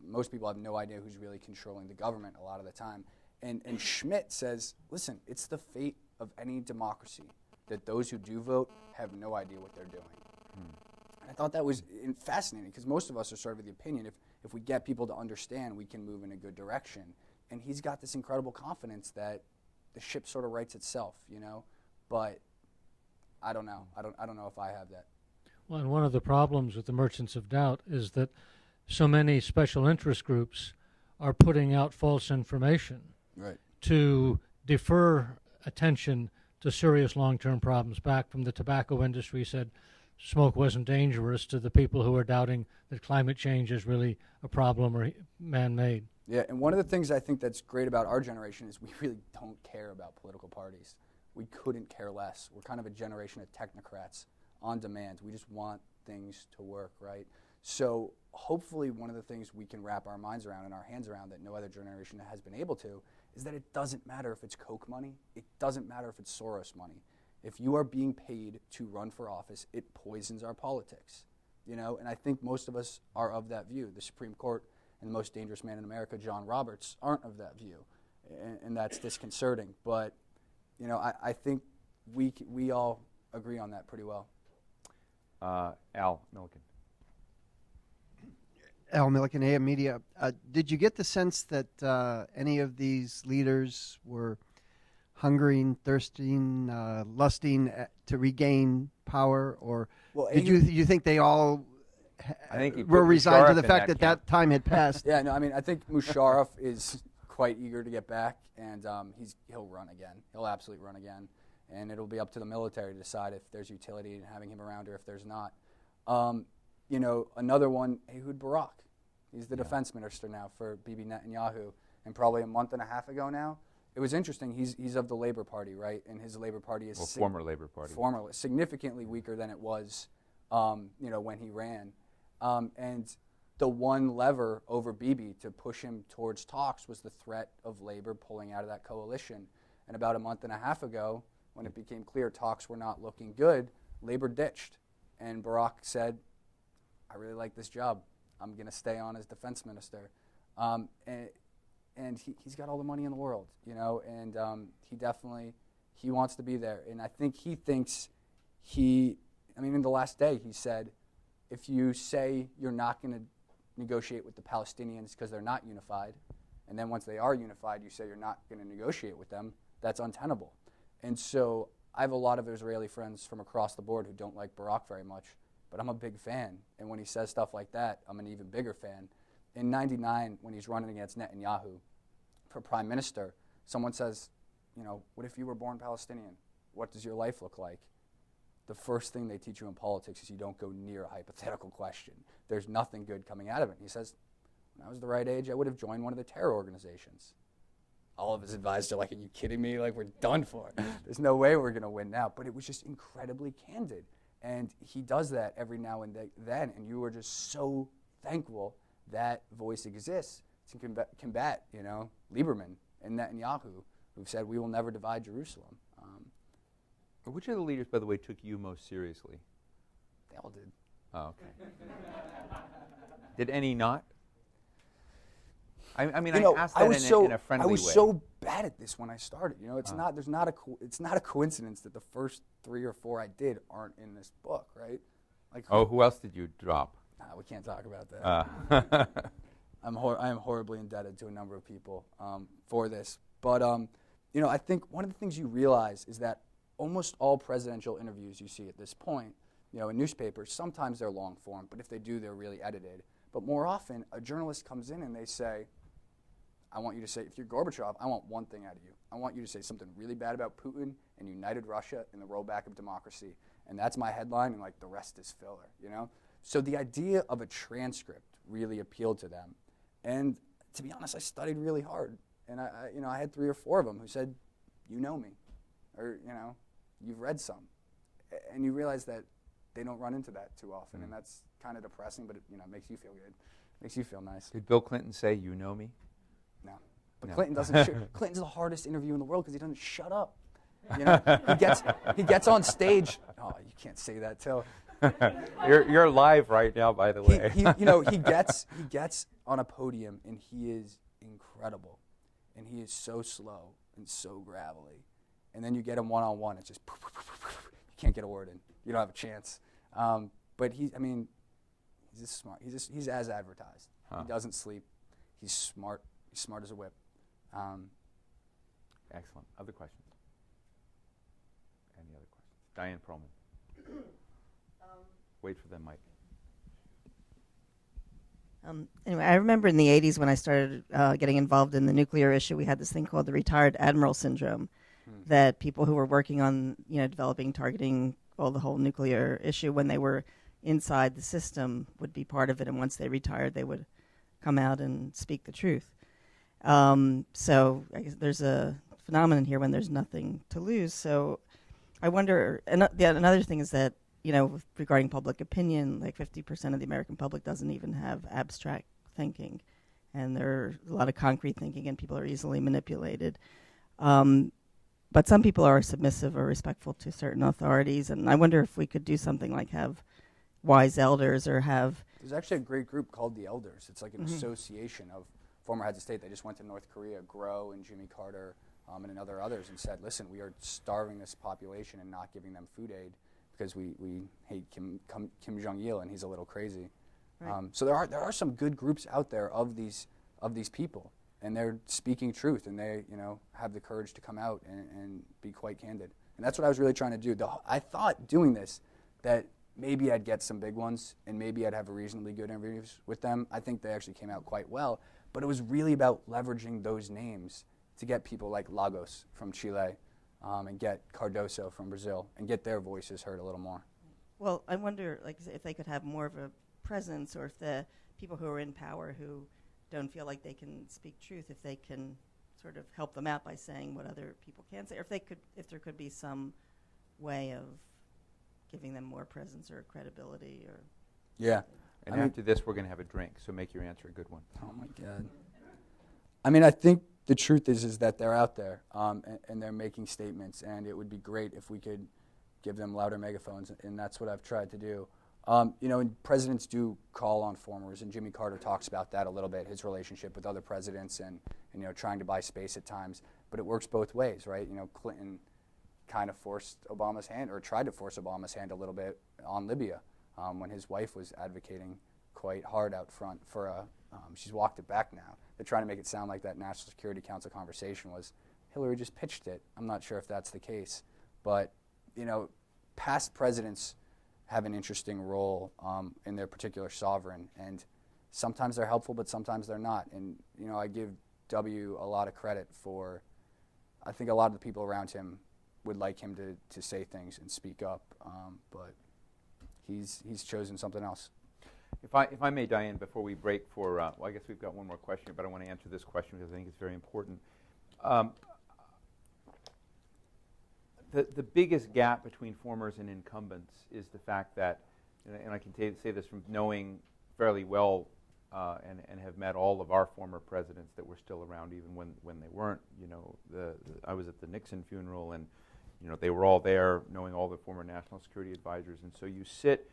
most people have no idea who's really controlling the government a lot of the time. And Schmidt says, listen, it's the fate of any democracy that those who do vote have no idea what they're doing. And I thought that was fascinating, because most of us are sort of the opinion, if we get people to understand, we can move in a good direction. And he's got this incredible confidence that the ship sort of writes itself, but I don't know. I don't know if I have that. Well, and one of the problems with the Merchants of Doubt is that so many special interest groups are putting out false information to defer attention to serious long-term problems. Back from the tobacco industry said smoke wasn't dangerous, to the people who are doubting that climate change is really a problem or man-made. Yeah, and one of the things I think that's great about our generation is we really don't care about political parties. We couldn't care less. We're kind of a generation of technocrats on demand. We just want things to work, right? So hopefully one of the things we can wrap our minds around and our hands around that no other generation has been able to is that it doesn't matter if it's Koch money. It doesn't matter if it's Soros money. If you are being paid to run for office, it poisons our politics, And I think most of us are of that view. The Supreme Court and the most dangerous man in America, John Roberts, aren't of that view, and that's disconcerting. But, I think we all agree on that pretty well. Al Milliken. Al Milliken, AM Media. Did you get the sense that any of these leaders were hungering, thirsting, lusting to regain power, or did you think they all were resigned to the fact that time had passed? Yeah, no, I think Musharraf is quite eager to get back, and he'll run again. He'll absolutely run again, and it'll be up to the military to decide if there's utility in having him around or if there's not. Another one, Ehud Barak. He's the defense minister now for Bibi Netanyahu, and probably a month and a half ago now. It was interesting. He's of the Labor Party, right? And his Labor Party is former Labor Party, significantly weaker than it was, when he ran. And the one lever over Bibi to push him towards talks was the threat of Labor pulling out of that coalition. And about a month and a half ago, when it became clear talks were not looking good, Labor ditched, and Barak said, "I really like this job. I'm going to stay on as defense minister." And he's got all the money in the world, and he wants to be there. And I think he thinks I mean, in the last day, he said, if you say you're not going to negotiate with the Palestinians because they're not unified, and then once they are unified, you say you're not going to negotiate with them, that's untenable. And so I have a lot of Israeli friends from across the board who don't like Barak very much, but I'm a big fan. And when he says stuff like that, I'm an even bigger fan. In '99, when he's running against Netanyahu for prime minister, someone says, you know, what if you were born Palestinian? What does your life look like? The first thing they teach you in politics is you don't go near a hypothetical question. There's nothing good coming out of it. And he says, when I was the right age, I would have joined one of the terror organizations. All of his advisors are like, are you kidding me? Like, we're done for. There's no way we're going to win now. But it was just incredibly candid. And he does that every now and then. And you are just so thankful that voice exists to combat, you know, Lieberman and Netanyahu, who've said we will never divide Jerusalem. Which of the leaders, by the way, took you most seriously? They all did. Oh, okay. Did any not? I mean, You know, I asked that in a friendly way. I was so bad at this when I started. You know, it's not. There's not a. It's not a coincidence that the first 3 or 4 I did aren't in this book, right? Like. Oh, who else did you drop? Nah, we can't talk about that. I am horribly indebted to a number of people for this, but you know, I think one of the things you realize is that almost all presidential interviews you see at this point, you know, in newspapers, sometimes they're long form, but if they do, they're really edited. But more often, a journalist comes in and they say, I want you to say, if you're Gorbachev, I want one thing out of you. I want you to say something really bad about Putin and united Russia and the rollback of democracy. And that's my headline, and like the rest is filler, you know? So the idea of a transcript really appealed to them. And to be honest, I studied really hard. And I had 3 or 4 of them who said, you know me, or, you know, you've read some. And you realize that they don't run into that too often, and that's kind of depressing, but it, you know, makes you feel good. Makes you feel nice. Did Bill Clinton say, you know me? No. But No. Clinton doesn't. Clinton's the hardest interview in the world because he doesn't shut up. You know, he gets on stage. Oh, you can't say that, Till. You're live right now, by the way. He gets on a podium and he is incredible, and he is so slow and so gravelly, and then you get him one-on-one. It's just you can't get a word in. You don't have a chance. But he's just smart. He's as advertised. He doesn't sleep. He's smart. He's smart as a whip. Excellent. Other questions? Any other questions? Diane Perlman. Wait for them, Mike. Anyway, I remember in the 80s when I started getting involved in the nuclear issue, we had this thing called the retired admiral syndrome, that people who were working on, developing, targeting all the whole nuclear issue, when they were inside the system, would be part of it, and once they retired, they would come out and speak the truth. So I guess there's a phenomenon here when there's nothing to lose. So I wonder, and another thing is that, regarding public opinion, like 50% of the American public doesn't even have abstract thinking, and there's a lot of concrete thinking, and people are easily manipulated. But some people are submissive or respectful to certain authorities, and I wonder if we could do something like have wise elders or have... There's actually a great group called the Elders. It's like an association of former heads of state. They just went to North Korea, Grow and Jimmy Carter and another others, and said, listen, we are starving this population and not giving them food aid because we hate Kim Jong-il and he's a little crazy. Right. So there are some good groups out there of these people, and they're speaking truth, and they have the courage to come out and be quite candid. And that's what I was really trying to do. I thought doing this that maybe I'd get some big ones, and maybe I'd have a reasonably good interviews with them. I think they actually came out quite well, but it was really about leveraging those names to get people like Lagos from Chile, and get Cardoso from Brazil, and get their voices heard a little more. Well, I wonder, if they could have more of a presence, or if the people who are in power who don't feel like they can speak truth, if they can sort of help them out by saying what other people can say, or if there could be some way of giving them more presence or credibility, or... Yeah. And after this, we're going to have a drink, so make your answer a good one. Oh, my God. I think the truth is that they're out there, and they're making statements, and it would be great if we could give them louder megaphones, and that's what I've tried to do. And presidents do call on formers, and Jimmy Carter talks about that a little bit, his relationship with other presidents and trying to buy space at times. But it works both ways, right? Clinton kind of forced Obama's hand, or tried to force Obama's hand a little bit on Libya, when his wife was advocating quite hard out front for a, she's walked it back now. They're trying to make it sound like that National Security Council conversation was Hillary just pitched it. I'm not sure if that's the case. But, you know, past presidents have an interesting role in their particular sovereign, and sometimes they're helpful, but sometimes they're not. And, you know, I give W a lot of credit for, I think a lot of the people around him would like him to say things and speak up, but he's chosen something else. If I may, Diane, before we break for, well, I guess we've got one more question, but I want to answer this question because I think it's very important. The biggest gap between formers and incumbents is the fact that, and I can say this from knowing fairly well and have met all of our former presidents that were still around even when they weren't. You know, I was at the Nixon funeral, and you know they were all there, knowing all the former national security advisors, and so you sit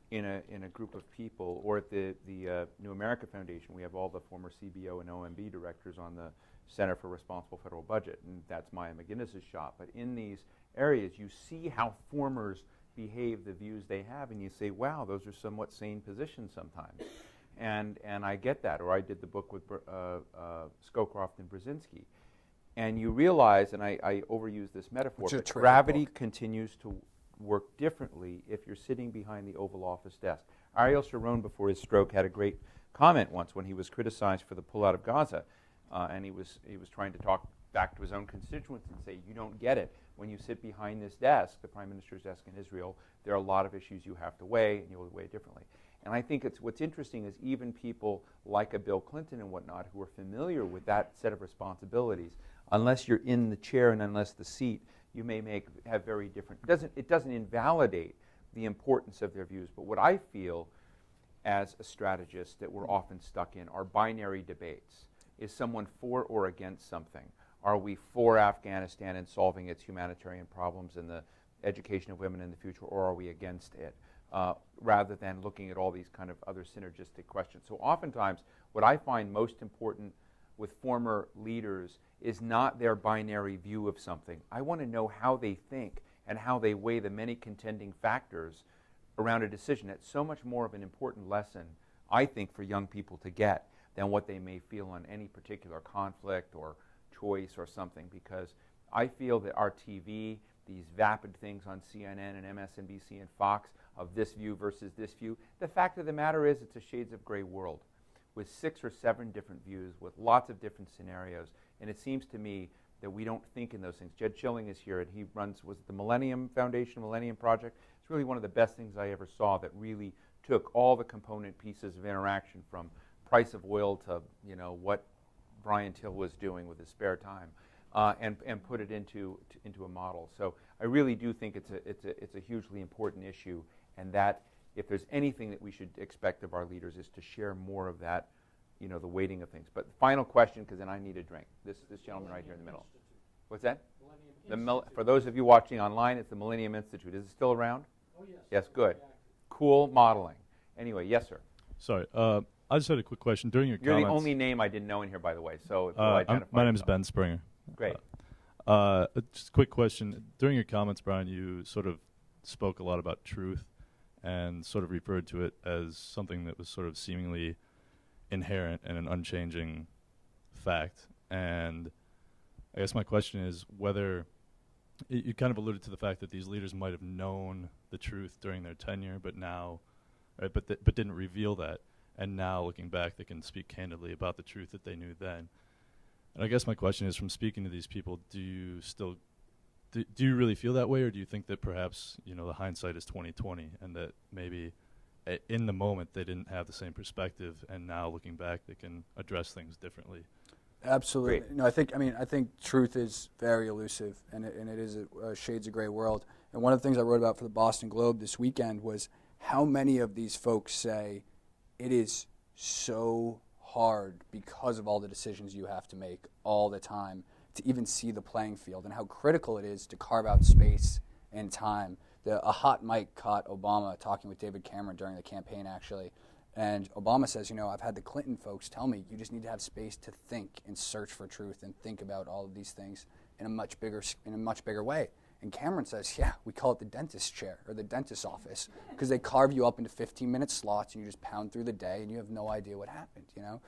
in a group of people, or at the New America Foundation, we have all the former CBO and OMB directors on the Center for Responsible Federal Budget, and that's Maya McGinnis's shop. But in these areas, you see how formers behave, the views they have, and you say, wow, those are somewhat sane positions sometimes. And I get that. Or I did the book with Scowcroft and Brzezinski. And you realize, and I overuse this metaphor, but gravity continues to work differently if you're sitting behind the Oval Office desk. Ariel Sharon, before his stroke, had a great comment once when he was criticized for the pullout of Gaza. And he was trying to talk back to his own constituents and say, you don't get it. When you sit behind this desk, the Prime Minister's desk in Israel, there are a lot of issues you have to weigh, and you'll weigh differently. And I think what's interesting is even people like a Bill Clinton and whatnot who are familiar with that set of responsibilities, unless you're in the chair and unless the seat, you may have very different. It doesn't invalidate the importance of their views. But what I feel as a strategist that we're often stuck in are binary debates. Is someone for or against something? Are we for Afghanistan and solving its humanitarian problems and the education of women in the future, or are we against it? Rather than looking at all these kind of other synergistic questions. So oftentimes, what I find most important with former leaders is not their binary view of something. I want to know how they think and how they weigh the many contending factors around a decision. It's so much more of an important lesson, I think, for young people to get than what they may feel on any particular conflict or choice or something, because I feel that our TV, these vapid things on CNN and MSNBC and Fox of this view versus this view, the fact of the matter is it's a shades of gray world with 6 or 7 different views with lots of different scenarios. And it seems to me that we don't think in those things. Jed Schilling is here, and he runs, was it the Millennium Foundation, Millennium Project? It's really one of the best things I ever saw that really took all the component pieces of interaction from price of oil to, you know, what Brian Till was doing with his spare time, and put it into a model. So I really do think it's a hugely important issue, and that if there's anything that we should expect of our leaders is to share more of that, you know, the weighting of things. But the final question, because then I need a drink. This gentleman right here in the middle. What's that? For those of you watching online, it's the Millennium Institute. Is it still around? Oh, yes. Yes, good. Cool modeling. Anyway, yes, sir. Sorry, I just had a quick question. During your You're comments, the only name I didn't know in here, by the way. So my name is Ben Springer. Great. Just a quick question. During your comments, Brian, you sort of spoke a lot about truth and sort of referred to it as something that was sort of seemingly inherent and an unchanging fact. And I guess my question is whether you kind of alluded to the fact that these leaders might have known the truth during their tenure, but now, but didn't reveal that. And now, looking back, they can speak candidly about the truth that they knew then. And I guess my question is, from speaking to these people, do you really feel that way, or do you think that perhaps, you know, the hindsight is 20/20, and that maybe in the moment they didn't have the same perspective, and now looking back they can address things differently? Absolutely. Great. No, I think truth is very elusive, and it is a shades of gray world. And one of the things I wrote about for the Boston Globe this weekend was how many of these folks say it is so hard because of all the decisions you have to make all the time to even see the playing field, and how critical it is to carve out space and time. A hot mic caught Obama talking with David Cameron during the campaign, actually. And Obama says, you know, I've had the Clinton folks tell me you just need to have space to think and search for truth and think about all of these things in a much bigger way. And Cameron says, yeah, we call it the dentist chair or the dentist's office because they carve you up into 15-minute slots and you just pound through the day and you have no idea what happened, you know.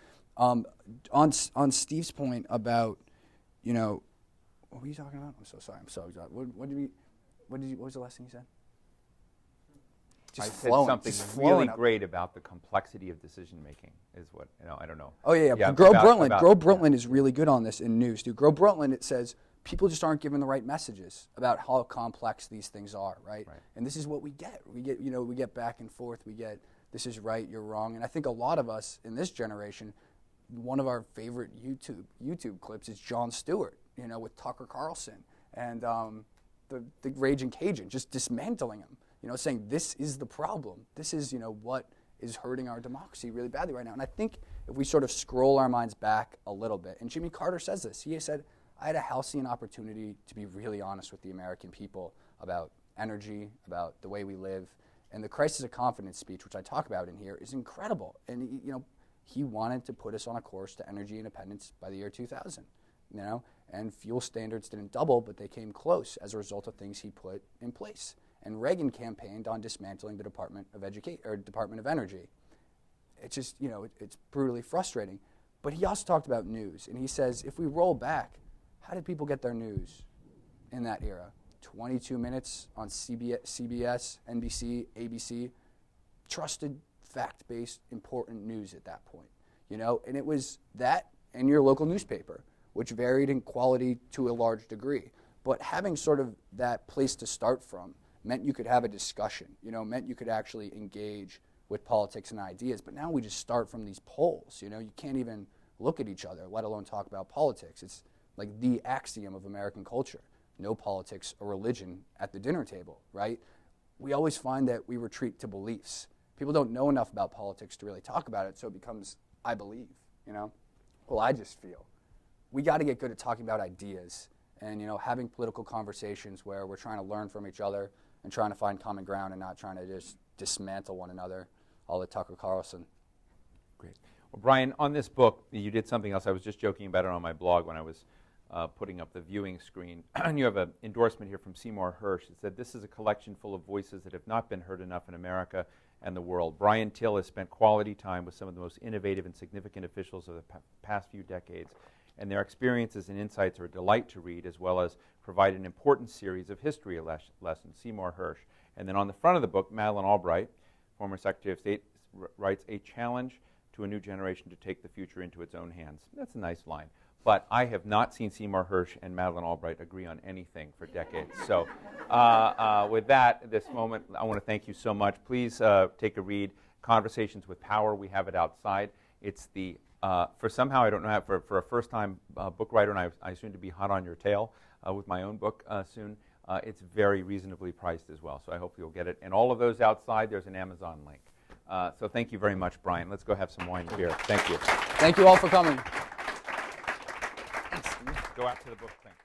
On Steve's point about, you know, what were you talking about? I'm so sorry. I'm so exhausted. What was the last thing you said? I Just said flowing, something just really flowing up. great about the complexity of decision making. Is what I don't know. Oh yeah. Yeah, Grow about- Brundtland. about- Grow Brundtland is really good on this in news, dude. Grow Brundtland, it says people just aren't given the right messages about how complex these things are, right? And this is what we get. We get back and forth. We get this is right, you're wrong. And I think a lot of us in this generation, one of our favorite YouTube clips is Jon Stewart, you know, with Tucker Carlson and the Raging Cajun, just dismantling him, you know, saying this is the problem. This is, you know, what is hurting our democracy really badly right now. And I think if we sort of scroll our minds back a little bit, and Jimmy Carter says this, he said, I had a halcyon opportunity to be really honest with the American people about energy, about the way we live. And the crisis of confidence speech, which I talk about in here, is incredible. And, you know, he wanted to put us on a course to energy independence by the year 2000, you know, and fuel standards didn't double, but they came close as a result of things he put in place. And Reagan campaigned on dismantling the Department of Energy. It's just, you know, it's brutally frustrating. But he also talked about news, and he says, if we roll back, how did people get their news in that era? 22 minutes on CBS, NBC, ABC, trusted, fact-based, important news at that point, you know? And it was that and your local newspaper, which varied in quality to a large degree. But having sort of that place to start from meant you could have a discussion, you know, meant you could actually engage with politics and ideas. But now we just start from these polls, you know? You can't even look at each other, let alone talk about politics. It's like the axiom of American culture. No politics or religion at the dinner table, right? We always find that we retreat to beliefs. People don't know enough about politics to really talk about it, so it becomes, I believe, you know? Well, I just feel we got to get good at talking about ideas and, you know, having political conversations where we're trying to learn from each other and trying to find common ground and not trying to just dismantle one another, all the Tucker Carlson. Great. Well, Brian, on this book, you did something else. I was just joking about it on my blog when I was putting up the viewing screen. And you have an endorsement here from Seymour Hersh. It said, this is a collection full of voices that have not been heard enough in America and the world. Brian Till has spent quality time with some of the most innovative and significant officials of the past few decades, and their experiences and insights are a delight to read, as well as provide an important series of history lessons. Seymour Hersh. And then on the front of the book, Madeleine Albright, former Secretary of State, writes, a challenge to a new generation to take the future into its own hands. That's a nice line. But I have not seen Seymour Hersh and Madeleine Albright agree on anything for decades. So with that, at this moment, I want to thank you so much. Please take a read, Conversations with Power. We have it outside. It's the, for somehow, I don't know how, for a first-time book writer, and I soon to be hot on your tail with my own book soon, it's very reasonably priced as well. So I hope you'll get it. And all of those outside, there's an Amazon link. So thank you very much, Brian. Let's go have some wine and beer. Thank you. Thank you all for coming. Go out to the book. Thanks.